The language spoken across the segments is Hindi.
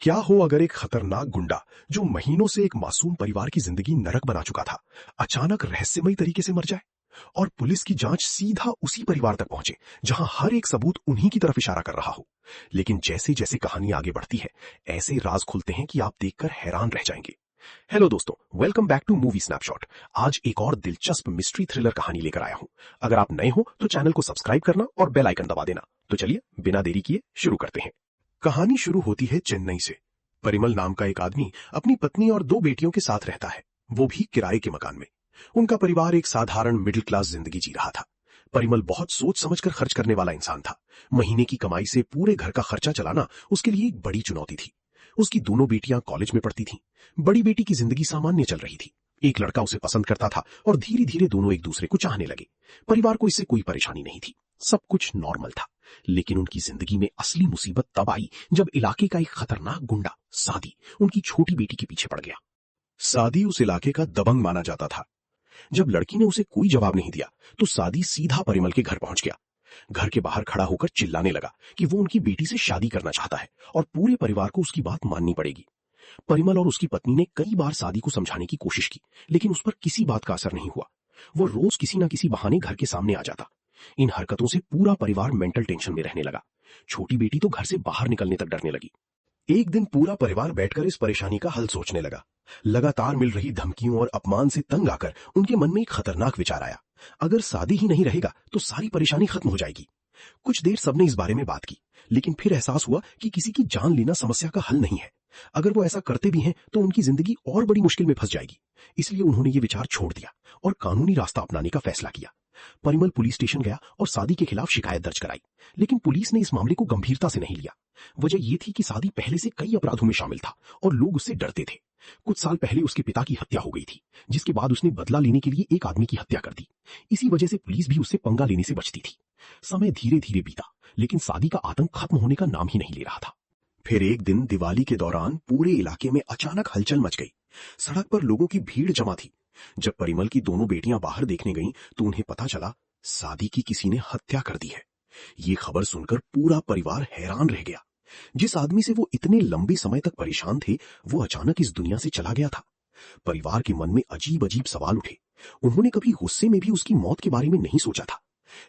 क्या हो अगर एक खतरनाक गुंडा जो महीनों से एक मासूम परिवार की जिंदगी नरक बना चुका था, अचानक रहस्यमयी तरीके से मर जाए और पुलिस की जांच सीधा उसी परिवार तक पहुंचे जहां हर एक सबूत उन्हीं की तरफ इशारा कर रहा हो। लेकिन जैसे जैसे कहानी आगे बढ़ती है, ऐसे राज खुलते हैं कि आप देखकर हैरान रह जाएंगे। हेलो दोस्तों, welcome back to movie snapshot. आज एक और दिलचस्प मिस्ट्री थ्रिलर कहानी लेकर आया हूं। अगर आप नए हो तो चैनल को सब्सक्राइब करना और बेल आइकन दबा देना। तो चलिए बिना देरी किए शुरू करते हैं। कहानी शुरू होती है चेन्नई से। परिमल नाम का एक आदमी अपनी पत्नी और दो बेटियों के साथ रहता है, वो भी किराए के मकान में। उनका परिवार एक साधारण मिडिल क्लास जिंदगी जी रहा था। परिमल बहुत सोच समझकर खर्च करने वाला इंसान था। महीने की कमाई से पूरे घर का खर्चा चलाना उसके लिए एक बड़ी चुनौती थी। उसकी दोनों बेटियां कॉलेज में पढ़ती थीं। बड़ी बेटी की जिंदगी सामान्य चल रही थी। एक लड़का उसे पसंद करता था और धीरे धीरे दोनों एक दूसरे को चाहने लगे। परिवार को इससे कोई परेशानी नहीं थी, सब कुछ नॉर्मल था। लेकिन उनकी जिंदगी में असली मुसीबत तब आई जब इलाके का एक खतरनाक गुंडा सादी उनकी छोटी बेटी के पीछे पड़ गया। सादी उस इलाके का दबंग माना जाता था। जब लड़की ने उसे कोई जवाब नहीं दिया तो सादी सीधा परिमल के घर पहुंच गया। घर के बाहर खड़ा होकर चिल्लाने लगा कि वो उनकी बेटी से शादी करना चाहता है और पूरे परिवार को उसकी बात माननी पड़ेगी। परिमल और उसकी पत्नी ने कई बार सादी को समझाने की कोशिश की, लेकिन उस पर किसी बात का असर नहीं हुआ। वो रोज किसी न किसी बहाने घर के सामने आ जाता। इन हरकतों से पूरा परिवार मेंटल टेंशन में रहने लगा। छोटी बेटी तो घर से बाहर निकलने तक डरने लगी। एक दिन पूरा परिवार बैठकर इस परेशानी का हल सोचने लगा। लगातार मिल रही धमकियों और अपमान से तंग आकर उनके मन में एक खतरनाक विचार आया। अगर सादी ही नहीं रहेगा तो सारी परेशानी खत्म हो जाएगी। कुछ देर सबने इस बारे में बात की, लेकिन फिर एहसास हुआ कि किसी की जान लेना समस्या का हल नहीं है। अगर वो ऐसा करते भी हैं तो उनकी जिंदगी और बड़ी मुश्किल में फंस जाएगी। इसलिए उन्होंने ये विचार छोड़ दिया और कानूनी रास्ता अपनाने का फैसला किया। परिमल पुलिस स्टेशन गया और सादी के खिलाफ शिकायत दर्ज कराई, लेकिन पुलिस ने इस मामले को गंभीरता से नहीं लिया। वजह यह थी कि सादी पहले से कई अपराधों में शामिल था और लोग उससे डरते थे। कुछ साल पहले उसके पिता की हत्या हो गई थी, जिसके बाद उसने बदला लेने के लिए एक आदमी की हत्या कर दी। इसी वजह से पुलिस भी उससे पंगा लेने से बचती थी। समय धीरे धीरे बीता, लेकिन सादी का आतंक खत्म होने का नाम ही नहीं ले रहा था। फिर एक दिन दिवाली के दौरान पूरे इलाके में अचानक हलचल मच गई। सड़क पर लोगों की भीड़ जमा थी। जब परिमल की दोनों बेटियां बाहर देखने गईं, तो उन्हें पता चला सादी की किसी ने हत्या कर दी है। ये खबर सुनकर पूरा परिवार हैरान रह गया। जिस आदमी से वो इतने लंबे समय तक परेशान थे, वो अचानक इस दुनिया से चला गया था। परिवार के मन में अजीब अजीब सवाल उठे। उन्होंने कभी गुस्से में भी उसकी मौत के बारे में नहीं सोचा था,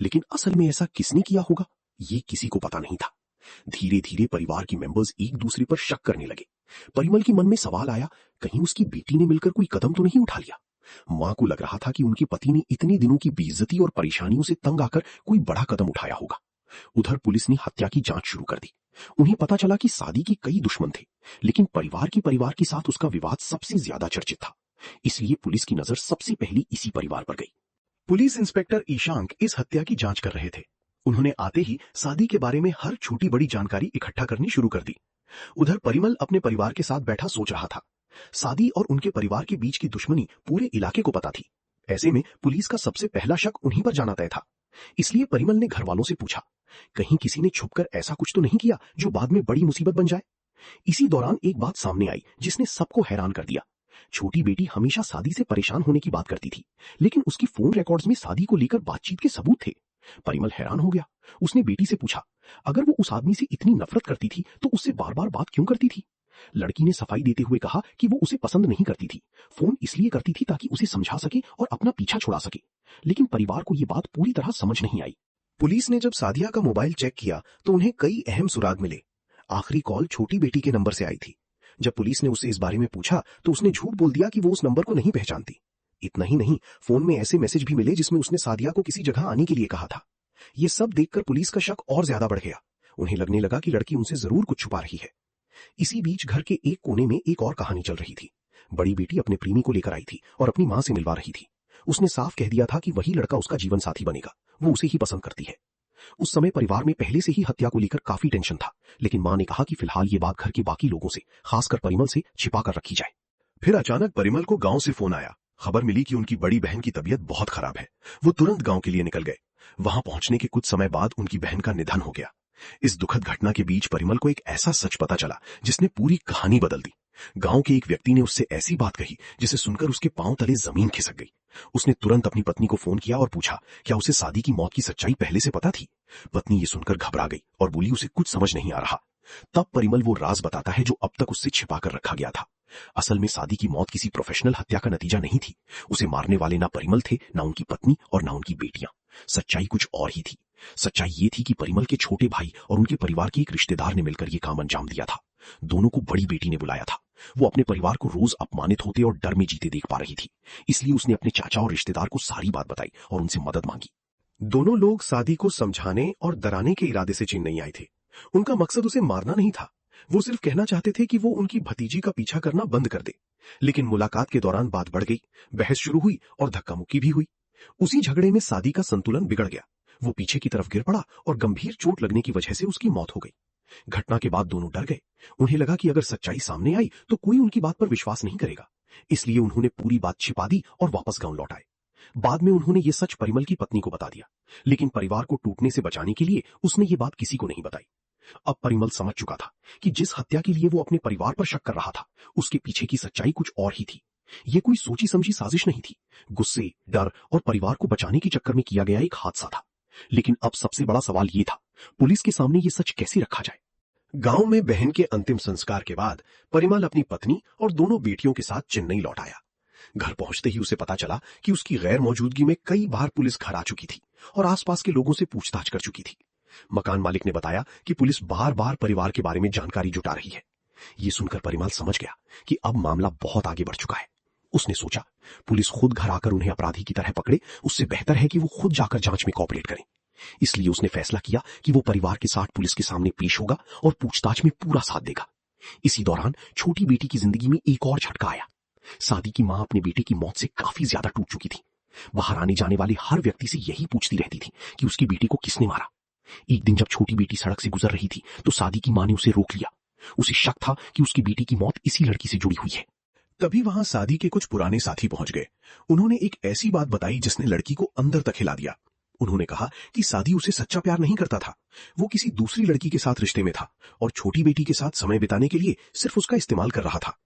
लेकिन असल में ऐसा किसने किया होगा, ये किसी को पता नहीं था। धीरे धीरे परिवार के मेंबर्स एक दूसरे पर शक करने लगे। परिमल के मन में सवाल आया, कहीं उसकी बेटी ने मिलकर कोई कदम तो नहीं उठा लिया। मां को लग रहा था कि उनके पति ने इतने दिनों की बेइज्जती और परेशानियों से तंग आकर कोई बड़ा कदम उठाया होगा। उधर पुलिस ने हत्या की जांच शुरू कर दी। उन्हें पता चला कि सादी के कई दुश्मन थे, लेकिन परिवार के साथ उसका विवाद सबसे ज्यादा चर्चित था। इसलिए पुलिस की नजर सबसे पहले इसी परिवार पर गई। पुलिस इंस्पेक्टर ईशांक इस हत्या की जांच कर रहे थे। उन्होंने आते ही सादी के बारे में हर छोटी बड़ी जानकारी इकट्ठा करनी शुरू कर दी। उधर परिमल अपने परिवार के साथ बैठा सोच रहा था। सादी और उनके परिवार के बीच की दुश्मनी पूरे इलाके को पता थी। ऐसे में पुलिस का सबसे पहला शक उन्हीं पर जाना तय था। इसलिए परिमल ने घर वालों से पूछा, कहीं किसी ने छुपकर ऐसा कुछ तो नहीं किया जो बाद में बड़ी मुसीबत बन जाए। इसी दौरान एक बात सामने आई जिसने सबको हैरान कर दिया। छोटी बेटी हमेशा सादी से परेशान होने की बात करती थी, लेकिन उसकी फोन रिकॉर्ड्स में सादी को लेकर बातचीत के सबूत थे। परिमल हैरान हो गया। उसने बेटी से पूछा, अगर वो उस आदमी से इतनी नफरत करती थी तो उससे बार बार बात क्यों करती थी। लड़की ने सफाई देते हुए कहा कि वो उसे पसंद नहीं करती थी, फोन इसलिए करती थी ताकि उसे समझा सके और अपना पीछा छुड़ा सके। लेकिन परिवार को ये बात पूरी तरह समझ नहीं आई। पुलिस ने जब सादिया का मोबाइल चेक किया तो उन्हें कई अहम सुराग मिले। आखिरी कॉल छोटी बेटी के नंबर से आई थी। जब पुलिस ने उससे इस बारे में पूछा तो उसने झूठ बोल दिया कि वो उस नंबर को नहीं पहचानती। इतना ही नहीं, फोन में ऐसे मैसेज भी मिले जिसमें उसने सादिया को किसी जगह आने के लिए कहा था। ये सब देखकर पुलिस का शक और ज्यादा बढ़ गया। उन्हें लगने लगा कि लड़की उनसे जरूर कुछ छुपा रही है। इसी बीच घर के एक कोने में एक और कहानी चल रही थी। बड़ी बेटी अपने प्रेमी को लेकर आई थी और अपनी मां से मिलवा रही थी। उसने साफ कह दिया था कि वही लड़का उसका जीवन साथी बनेगा, वो उसे ही पसंद करती है। उस समय परिवार में पहले से ही हत्या को लेकर काफी टेंशन था, लेकिन मां ने कहा कि फिलहाल ये बात घर के बाकी लोगों से, खासकर परिमल से, छिपा कर रखी जाए। फिर अचानक परिमल को गांव से फोन आया। खबर मिली कि उनकी बड़ी बहन की तबीयत बहुत खराब है। वो तुरंत गांव के लिए निकल गए। वहां पहुंचने के कुछ समय बाद उनकी बहन का निधन हो गया। इस दुखद घटना के बीच परिमल को एक ऐसा सच पता चला जिसने पूरी कहानी बदल दी। गांव के एक व्यक्ति ने उससे ऐसी बात कही जिसे सुनकर उसके पांव तले जमीन खिसक गई। उसने तुरंत अपनी पत्नी को फोन किया और पूछा, क्या उसे सादी की मौत की सच्चाई पहले से पता थी। पत्नी ये सुनकर घबरा गई और बोली, उसे कुछ समझ नहीं आ रहा। तब परिमल वो राज बताता है जो अब तक उससे छिपा कर रखा गया था। असल में सादी की मौत किसी प्रोफेशनल हत्या का नतीजा नहीं थी। उसे मारने वाले ना परिमल थे, ना उनकी पत्नी और ना उनकी बेटियां। सच्चाई कुछ और ही थी। सच्चाई ये थी कि परिमल के छोटे भाई और उनके परिवार के एक रिश्तेदार ने मिलकर ये काम अंजाम दिया था। दोनों को बड़ी बेटी ने बुलाया था। वो अपने परिवार को रोज अपमानित होते और डर में जीते देख पा रही थी, इसलिए उसने अपने चाचा और रिश्तेदार को सारी बात बताई और उनसे मदद मांगी। दोनों लोग सादी को समझाने और डराने के इरादे से चेन्नई आए थे। उनका मकसद उसे मारना नहीं था, वो सिर्फ कहना चाहते थे कि वो उनकी भतीजी का पीछा करना बंद कर दे। लेकिन मुलाकात के दौरान बात बढ़ गई, बहस शुरू हुई और धक्का मुक्की भी हुई। उसी झगड़े में सादी का संतुलन बिगड़ गया। वो पीछे की तरफ गिर पड़ा और गंभीर चोट लगने की वजह से उसकी मौत हो गई। घटना के बाद दोनों डर गए। उन्हें लगा कि अगर सच्चाई सामने आई तो कोई उनकी बात पर विश्वास नहीं करेगा, इसलिए उन्होंने पूरी बात छिपा दी और वापस गांव लौट आए। बाद में उन्होंने ये सच परिमल की पत्नी को बता दिया, लेकिन परिवार को टूटने से बचाने के लिए उसने ये बात किसी को नहीं बताई। अब परिमल समझ चुका था कि जिस हत्या के लिए वो अपने परिवार पर शक कर रहा था, उसके पीछे की सच्चाई कुछ और ही थी। ये कोई सोची समझी साजिश नहीं थी, गुस्से, डर और परिवार को बचाने के चक्कर में किया गया एक हादसा था। लेकिन अब सबसे बड़ा सवाल ये था, पुलिस के सामने ये सच कैसे रखा जाए। गांव में बहन के अंतिम संस्कार के बाद परिमल अपनी पत्नी और दोनों बेटियों के साथ चेन्नई लौट आया। घर पहुंचते ही उसे पता चला कि उसकी गैर मौजूदगी में कई बार पुलिस घर आ चुकी थी और आसपास के लोगों से पूछताछ कर चुकी थी। मकान मालिक ने बताया कि पुलिस बार बार परिवार के बारे में जानकारी जुटा रही है। ये सुनकर परिमल समझ गया कि अब मामला बहुत आगे बढ़ चुका है। उसने सोचा, पुलिस खुद घर आकर उन्हें अपराधी की तरह पकड़े, उससे बेहतर है कि वो खुद जाकर जांच में कोऑपरेट करें। इसलिए उसने फैसला किया कि वो परिवार के साथ पुलिस के सामने पेश होगा और पूछताछ में पूरा साथ देगा। इसी दौरान छोटी बेटी की जिंदगी में एक और झटका आया। सादी की मां अपने बेटे की मौत से काफी ज्यादा टूट चुकी थी। बाहर आने जाने वाले हर व्यक्ति से यही पूछती रहती थी कि उसकी बेटी को किसने मारा। एक दिन जब छोटी बेटी सड़क से गुजर रही थी तो सादी की मां ने उसे रोक लिया। उसे शक था कि उसकी बेटी की मौत इसी लड़की से जुड़ी हुई है। तभी वहां सादी के कुछ पुराने साथी पहुंच गए। उन्होंने एक ऐसी बात बताई जिसने लड़की को अंदर तक हिला दिया। उन्होंने कहा कि सादी उसे सच्चा प्यार नहीं करता था, वो किसी दूसरी लड़की के साथ रिश्ते में था और छोटी बेटी के साथ समय बिताने के लिए सिर्फ उसका इस्तेमाल कर रहा था।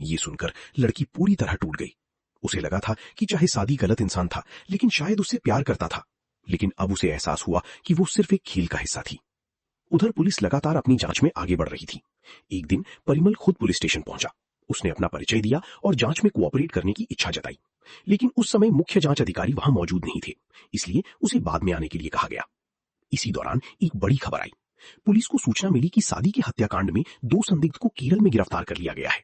ये सुनकर लड़की पूरी तरह टूट गई। उसे लगा था कि चाहे सादी गलत इंसान था, लेकिन शायद उससे प्यार करता था। लेकिन अब उसे एहसास हुआ कि वो सिर्फ एक खेल का हिस्सा थी। उधर पुलिस लगातार अपनी जांच में आगे बढ़ रही थी। एक दिन परिमल खुद पुलिस स्टेशन पहुंचा। उसने अपना परिचय दिया और जांच में कोऑपरेट करने की इच्छा जताई। लेकिन उस समय मुख्य जांच अधिकारी वहां मौजूद नहीं थे, इसलिए उसे बाद में आने के लिए कहा गया। इसी दौरान एक बड़ी खबर आई। पुलिस को सूचना मिली कि सादी के हत्याकांड में 2 संदिग्ध को केरल में गिरफ्तार कर लिया गया है।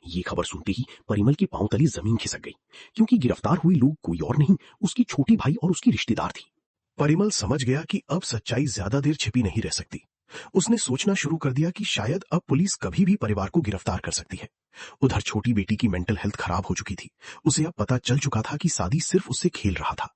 ये खबर सुनते ही परिमल के पांव तले जमीन खिसक गई, क्योंकि गिरफ्तार हुए लोग कोई और नहीं, उसकी छोटी भाई और उसकी रिश्तेदार थी। परिमल समझ गया कि अब सच्चाई ज्यादा देर छिपी नहीं रह सकती। उसने सोचना शुरू कर दिया कि शायद अब पुलिस कभी भी परिवार को गिरफ्तार कर सकती है। उधर छोटी बेटी की मेंटल हेल्थ खराब हो चुकी थी। उसे अब पता चल चुका था कि सादी सिर्फ उससे खेल रहा था।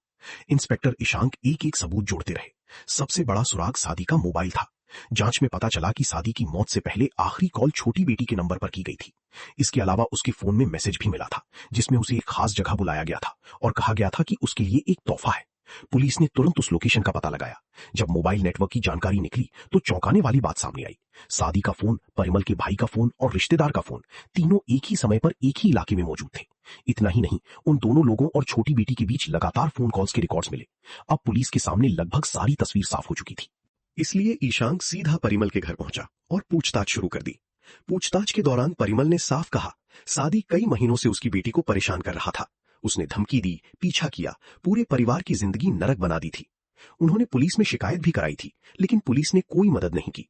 इंस्पेक्टर ईशांक एक एक सबूत जोड़ते रहे। सबसे बड़ा सुराग सादी का मोबाइल था। जांच में पता चला कि सादी की मौत से पहले आखिरी कॉल छोटी बेटी के नंबर पर की गई थी। इसके अलावा उसके फोन में मैसेज भी मिला था, जिसमें उसे एक खास जगह बुलाया गया था और कहा गया था कि उसके लिए एक तोहफा है। पुलिस ने तुरंत उस लोकेशन का पता लगाया। जब मोबाइल नेटवर्क की जानकारी निकली तो चौंकाने वाली बात सामने आई। सादी का फोन, परिमल के भाई का फोन और रिश्तेदार का फोन, तीनों एक ही समय पर एक ही इलाके में मौजूद थे। इतना ही नहीं, उन दोनों लोगों और छोटी बेटी के बीच लगातार फोन कॉल्स के रिकॉर्ड्स मिले। अब पुलिस के सामने लगभग सारी तस्वीर साफ हो चुकी थी। इसलिए ईशांक सीधा परिमल के घर पहुंचा और पूछताछ शुरू कर दी। पूछताछ के दौरान परिमल ने साफ कहा, सादी कई महीनों से उसकी बेटी को परेशान कर रहा था। उसने धमकी दी, पीछा किया, पूरे परिवार की जिंदगी नरक बना दी थी। उन्होंने पुलिस में शिकायत भी कराई थी, लेकिन पुलिस ने कोई मदद नहीं की।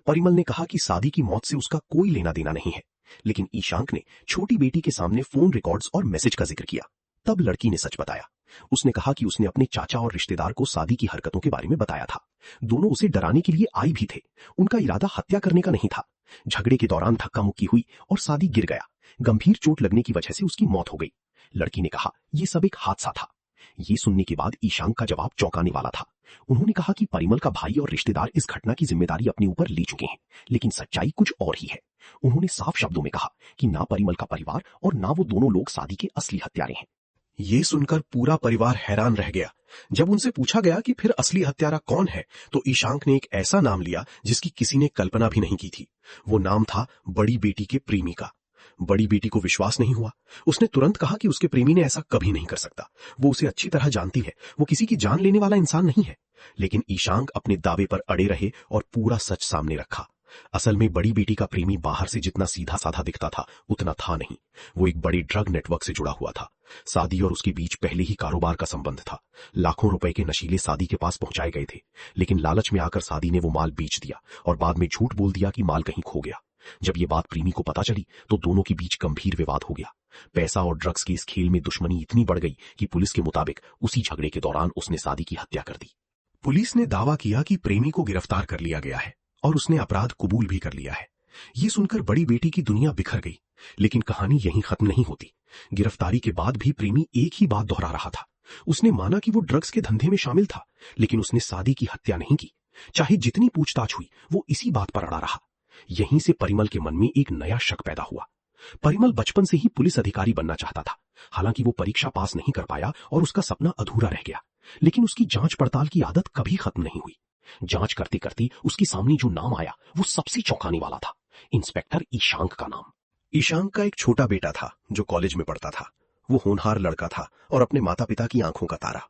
परिमल ने कहा कि सादी की मौत से उसका कोई लेना देना नहीं है, लेकिन ईशांक ने छोटी बेटी के सामने फोन रिकॉर्ड्स और मैसेज का जिक्र किया। तब लड़की ने सच बताया। उसने कहा कि उसने अपने चाचा और रिश्तेदार को सादी की हरकतों के बारे में बताया था। दोनों उसे डराने के लिए आए भी थे। उनका इरादा हत्या करने का नहीं था। झगड़े के दौरान धक्का मुक्की हुई और सादी गिर गया। गंभीर चोट लगने की वजह से उसकी मौत हो गई। लड़की ने कहा, यह सब एक हादसा था। ये सुनने के बाद ईशांक का जवाब चौंकाने वाला था। उन्होंने कहा कि परिमल का भाई और रिश्तेदार इस घटना की जिम्मेदारी अपने ऊपर ले चुके हैं, लेकिन सच्चाई कुछ और ही है। उन्होंने साफ शब्दों में कहा कि ना परिमल का परिवार और ना वो दोनों लोग सादी के असली हत्यारे हैं। ये सुनकर पूरा परिवार हैरान रह गया। जब उनसे पूछा गया कि फिर असली हत्यारा कौन है, तो ईशांक ने एक ऐसा नाम लिया जिसकी किसी ने कल्पना भी नहीं की थी। वो नाम था बड़ी बेटी के प्रेमी का। बड़ी बेटी को विश्वास नहीं हुआ। उसने तुरंत कहा कि उसके प्रेमी ने ऐसा कभी नहीं कर सकता। वो उसे अच्छी तरह जानती है, वो किसी की जान लेने वाला इंसान नहीं है। लेकिन ईशांक अपने दावे पर अड़े रहे और पूरा सच सामने रखा। असल में बड़ी बेटी का प्रेमी बाहर से जितना सीधा साधा दिखता था उतना था नहीं। वो एक बड़ी ड्रग नेटवर्क से जुड़ा हुआ था। सादी और उसके बीच पहले ही कारोबार का संबंध था। लाखों रुपए के नशीले सादी के पास पहुंचाए गए थे, लेकिन लालच में आकर सादी ने वो माल बेच दिया और बाद में झूठ बोल दिया कि माल कहीं खो गया। जब ये बात प्रेमी को पता चली तो दोनों के बीच गंभीर विवाद हो गया। पैसा और ड्रग्स के इस खेल में दुश्मनी इतनी बढ़ गई कि पुलिस के मुताबिक उसी झगड़े के दौरान उसने सादी की हत्या कर दी। पुलिस ने दावा किया कि प्रेमी को गिरफ्तार कर लिया गया है और उसने अपराध कबूल भी कर लिया है। ये सुनकर बड़ी बेटी की दुनिया बिखर गई, लेकिन कहानी यहीं खत्म नहीं होती। गिरफ्तारी के बाद भी प्रेमी एक ही बात दोहरा रहा था। उसने माना कि वो ड्रग्स के धंधे में शामिल था, लेकिन उसने सादी की हत्या नहीं की। चाहे जितनी पूछताछ हुई, वो इसी बात पर अड़ा रहा। यहीं से परिमल के मन में एक नया शक पैदा हुआ। परिमल बचपन से ही पुलिस अधिकारी बनना चाहता था। हालांकि वो परीक्षा पास नहीं कर पाया और उसका सपना अधूरा रह गया, लेकिन उसकी जांच पड़ताल की आदत कभी खत्म नहीं हुई। जांच करते करते उसके सामने जो नाम आया वो सबसे चौंकाने वाला था। इंस्पेक्टर ईशांक का नाम। ईशांक का एक छोटा बेटा था जो कॉलेज में पढ़ता था। वो होनहार लड़का था और अपने माता पिता की आंखों का तारा।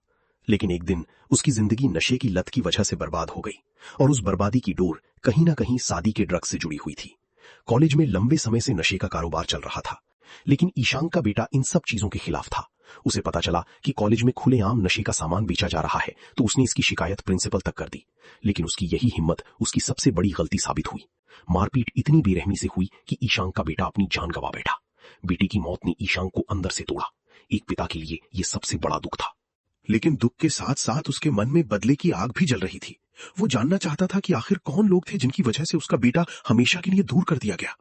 लेकिन एक दिन उसकी जिंदगी नशे की लत की वजह से बर्बाद हो गई और उस बर्बादी की डोर कहीं ना कहीं सादी के ड्रग्स से जुड़ी हुई थी। कॉलेज में लंबे समय से नशे का कारोबार चल रहा था, लेकिन ईशांक का बेटा इन सब चीजों के खिलाफ था। उसे पता चला कि कॉलेज में खुलेआम नशे का सामान बेचा जा रहा है, तो उसने इसकी शिकायत प्रिंसिपल तक कर दी। लेकिन उसकी यही हिम्मत उसकी सबसे बड़ी गलती साबित हुई। मारपीट इतनी बेरहमी से हुई कि ईशांक का बेटा अपनी जान गंवा बैठा। बेटी की मौत ने ईशांक को अंदर से तोड़ा। एक पिता के लिए यह सबसे बड़ा दुख था, लेकिन दुख के साथ साथ उसके मन में बदले की आग भी जल रही थी। वो जानना चाहता था कि आखिर कौन लोग थे जिनकी वजह से उसका बेटा हमेशा के लिए दूर कर दिया गया।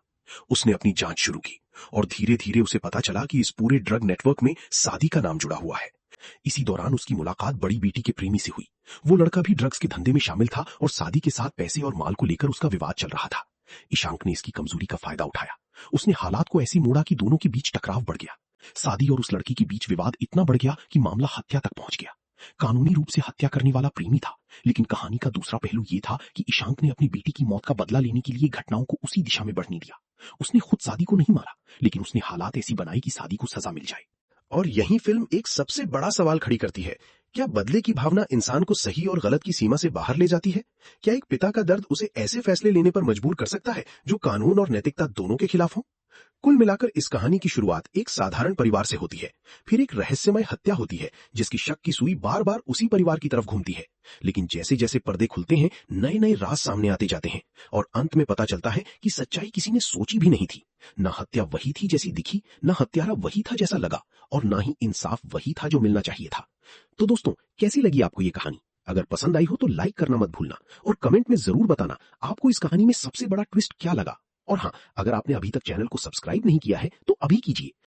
उसने अपनी जांच शुरू की और धीरे धीरे उसे पता चला कि इस पूरे ड्रग नेटवर्क में सादी का नाम जुड़ा हुआ है। इसी दौरान उसकी मुलाकात बड़ी बेटी के प्रेमी से हुई। वो लड़का भी ड्रग्स के धंधे में शामिल था और सादी के साथ पैसे और माल को लेकर उसका विवाद चल रहा था। ईशांक ने इसकी कमजोरी का फायदा उठाया। उसने हालात को ऐसी मोड़ा कि दोनों के बीच टकराव बढ़ गया। सादी और उस लड़की के बीच विवाद इतना बढ़ गया कि मामला हत्या तक पहुंच गया। कानूनी रूप से हत्या करने वाला प्रेमी था, लेकिन कहानी का दूसरा पहलू यह था कि ईशांक ने अपनी बेटी की मौत का बदला लेने के लिए घटनाओं को उसी दिशा में बढ़ने दिया। उसने खुद सादी को नहीं मारा, लेकिन उसने हालात ऐसी बनाए कि सादी को सजा मिल जाए। और यही फिल्म एक सबसे बड़ा सवाल खड़ी करती है। क्या बदले की भावना इंसान को सही और गलत की सीमा से बाहर ले जाती है? क्या एक पिता का दर्द उसे ऐसे फैसले लेने पर मजबूर कर सकता है जो कानून और नैतिकता दोनों के खिलाफ हो? कुल मिलाकर इस कहानी की शुरुआत एक साधारण परिवार से होती है, फिर एक रहस्यमय हत्या होती है जिसकी शक की सुई बार बार उसी परिवार की तरफ घूमती है। लेकिन जैसे जैसे पर्दे खुलते हैं, नए नए राज सामने आते जाते हैं और अंत में पता चलता है कि सच्चाई किसी ने सोची भी नहीं थी। न हत्या वही थी जैसी दिखी, न हत्यारा वही था जैसा लगा, और न ही इंसाफ वही था जो मिलना चाहिए था। तो दोस्तों, कैसी लगी आपको ये कहानी? अगर पसंद आई हो तो लाइक करना मत भूलना और कमेंट में जरूर बताना आपको इस कहानी में सबसे बड़ा ट्विस्ट क्या लगा। और हाँ, अगर आपने अभी तक चैनल को सब्सक्राइब नहीं किया है तो अभी कीजिए